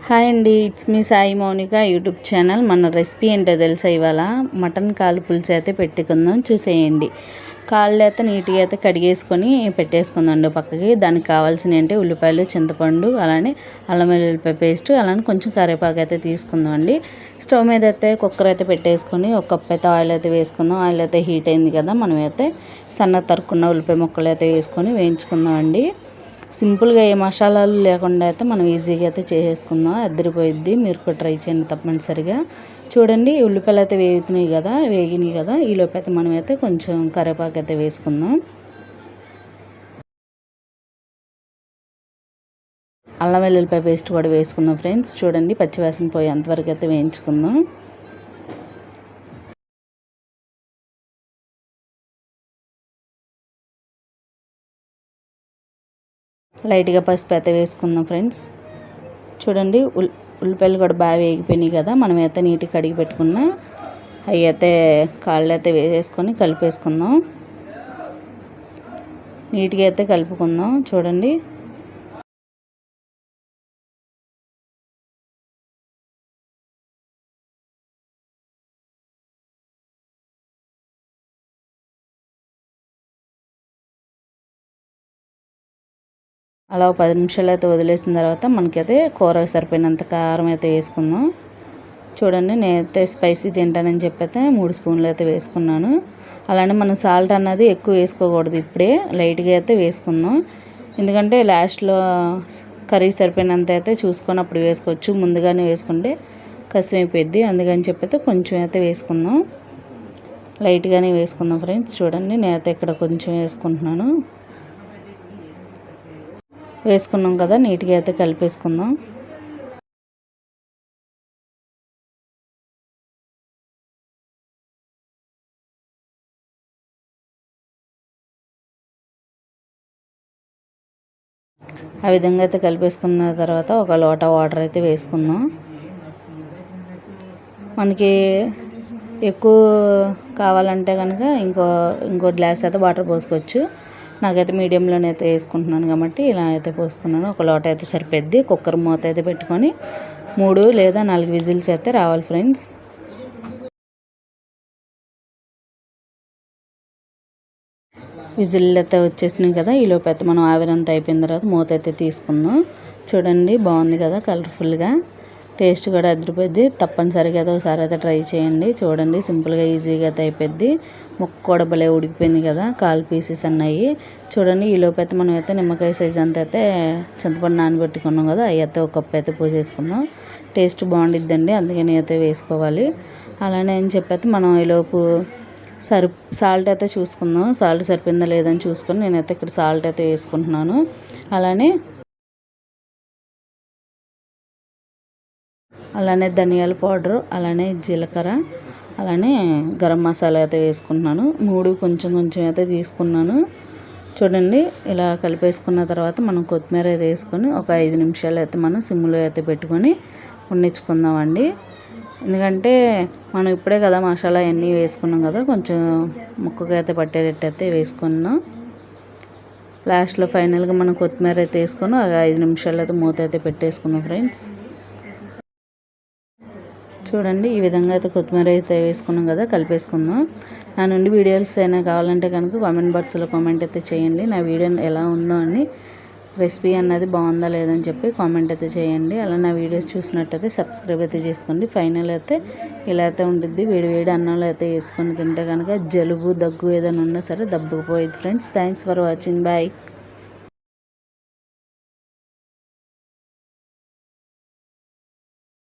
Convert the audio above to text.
Hi అండి, it's me Sai Mounika YouTube channel. మన recipe ఏంటో తెలుసా? ఇవాళ మటన్ కాలు పులుసు అయితే పెట్టుకుందాం, చూసేయండి. కాళ్ళు అయితే నీట్గా అయితే కడిగేసుకొని పెట్టేసుకుందాం పక్కకి. దానికి కావాల్సిన ఏంటి ఉల్లిపాయలు, చింతపండు, అలానే అల్లం వెల్లుల్లిపాయ పేస్ట్, అలానే కొంచెం కరివేపాకు అయితే తీసుకుందాం అండి. స్టవ్ మీద అయితే కుక్కర్ అయితే పెట్టేసుకొని ఒక కప్ అయితే ఆయిల్ అయితే వేసుకుందాం. ఆయిల్ అయితే హీట్ అయింది కదా, మనం అయితే సన్నగా తరుక్కున్న ఉల్లిపాయ ముక్కలు అయితే వేసుకొని వేయించుకుందాం అండి. సింపుల్గా ఏ మసాలాలు లేకుండా అయితే మనం ఈజీగా అయితే చేసేసుకుందాం, అద్దరిపోయిద్ది. మీరు కూడా ట్రై చేయండి తప్పనిసరిగా. చూడండి, ఉల్లిపాయలు అయితే వేగినాయి కదా, ఈలోపు అయితే మనం అయితే కొంచెం కరివేపాకు అయితే వేసుకుందాం. అల్లం వెల్లుల్లిపాయ పేస్ట్ కూడా వేసుకుందాం ఫ్రెండ్స్. చూడండి, పచ్చివాసన పోయేంతవరకు అయితే వేయించుకుందాం. లైట్గా పసుపు అయితే వేసుకుందాం ఫ్రెండ్స్. చూడండి, ఉల్లిపాయలు కూడా బాగా వేగిపోయినాయి కదా, మనం అయితే నీట్గా కడిగి పెట్టుకున్న అవి అయితే కాళ్ళు అయితే వేసేసుకొని కలిపేసుకుందాం. నీట్గా అయితే కలుపుకుందాం. చూడండి, అలా 10 నిమిషాలు అయితే వదిలేసిన తర్వాత మనకైతే కూరకు సరిపోయినంత కారం అయితే వేసుకుందాం. చూడండి, నేనైతే స్పైసీ తింటానని చెప్పైతే 3 స్పూన్లు అయితే వేసుకున్నాను. అలానే మనం సాల్ట్ అన్నది ఎక్కువ వేసుకోకూడదు, ఇప్పుడే లైట్గా అయితే వేసుకుందాం. ఎందుకంటే లాస్ట్లో కర్రీ సరిపోయినంత అయితే చూసుకొని అప్పుడు వేసుకోవచ్చు. ముందుగానే వేసుకుంటే కసిమైపోయిద్ది, అందుకని చెప్పైతే కొంచెం అయితే వేసుకుందాం. లైట్గానే వేసుకుందాం ఫ్రెండ్స్. చూడండి, నేనైతే ఇక్కడ కొంచెం వేసుకుంటున్నాను. వేసుకున్నాం కదా, నీట్గా అయితే కలిపేసుకుందాం. ఆ విధంగా అయితే కలిపేసుకున్న తర్వాత ఒక లోటా వాటర్ అయితే వేసుకుందాం. మనకి ఎక్కువ కావాలంటే కనుక ఇంకో గ్లాస్ అయితే వాటర్ పోసుకోవచ్చు. నాకైతే మీడియంలోనే అయితే వేసుకుంటున్నాను కాబట్టి ఇలా అయితే పోసుకున్నాను. ఒక లోట అయితే సరిపోద్ది. కుక్కర్ మూత అయితే పెట్టుకొని 3 లేదా 4 విజిల్స్ అయితే రావాలి ఫ్రెండ్స్. విజిల్ అయితే వచ్చేసినాయి కదా, ఈలోపు అయితే మనం ఆవిరంతా అయిపోయిన తర్వాత మూత అయితే తీసుకుందాం. చూడండి, బాగుంది కదా కలర్ఫుల్గా. టేస్ట్ కూడా అదిరిపోద్ది. తప్పనిసరిగా అయితే ఒకసారి అయితే ట్రై చేయండి. చూడండి, సింపుల్గా ఈజీగా అయితే అయిపోద్ది. ముక్క కూడా భలే ఉడికిపోయింది కదా, 4 పీసెస్ అన్నాయి. చూడండి, ఈలోపు అయితే మనం అయితే నిమ్మకాయ సైజ్ అంతా అయితే చింతపండు నానబెట్టుకున్నాం కదా, అవి అయితే ఒక కప్ అయితే పోసేసుకుందాం. టేస్ట్ బాగుండిద్దండి, అందుకని అయితే వేసుకోవాలి. అలానే అని చెప్పైతే మనం ఈలోపు సాల్ట్ అయితే చూసుకుందాం. సాల్ట్ సరిపోయిందా లేదని చూసుకొని నేనైతే ఇక్కడ సాల్ట్ అయితే వేసుకుంటున్నాను. అలానే ధనియాల పౌడరు, అలానే జీలకర్ర, అలానే గరం మసాలా అయితే వేసుకుంటున్నాను. 3 కొంచెం కొంచెం అయితే తీసుకున్నాను. చూడండి, ఇలా కలిపేసుకున్న తర్వాత మనం కొత్తిమీర అయితే వేసుకొని ఒక 5 నిమిషాలు అయితే మనం సిమ్లో అయితే పెట్టుకొని వండించుకుందామండి. ఎందుకంటే మనం ఇప్పుడే కదా మసాలా అన్నీ వేసుకున్నాం కదా, కొంచెం ముక్కగా అయితే పట్టేటట్టు అయితే వేసుకుందాం. లాస్ట్లో ఫైనల్గా మనం కొత్తిమీర అయితే వేసుకొని ఒక 5 నిమిషాలు అయితే మూత అయితే పెట్టేసుకుందాం ఫ్రెండ్స్. చూడండి, ఈ విధంగా అయితే కొత్తిమీర అయితే వేసుకున్నాం కదా, కలిపేసుకుందాం. నా నుండి వీడియోస్ అయినా కావాలంటే కనుక కామెంట్ బాక్స్లో కామెంట్ అయితే చేయండి. నా వీడియో ఎలా ఉందో అని, రెసిపీ అన్నది బాగుందా లేదని చెప్పి కామెంట్ అయితే చేయండి. అలా నా వీడియోస్ చూసినట్టయితే సబ్స్క్రైబ్ అయితే చేసుకోండి. ఫైనల్ అయితే ఇలా అయితే ఉంటుంది. వేడి అన్నంలో అయితే వేసుకొని తింటే కనుక జలుబు దగ్గు ఏదైనా ఉన్నా సరే దబ్బుకుపోయేది friends. Thanks for watching. Bye.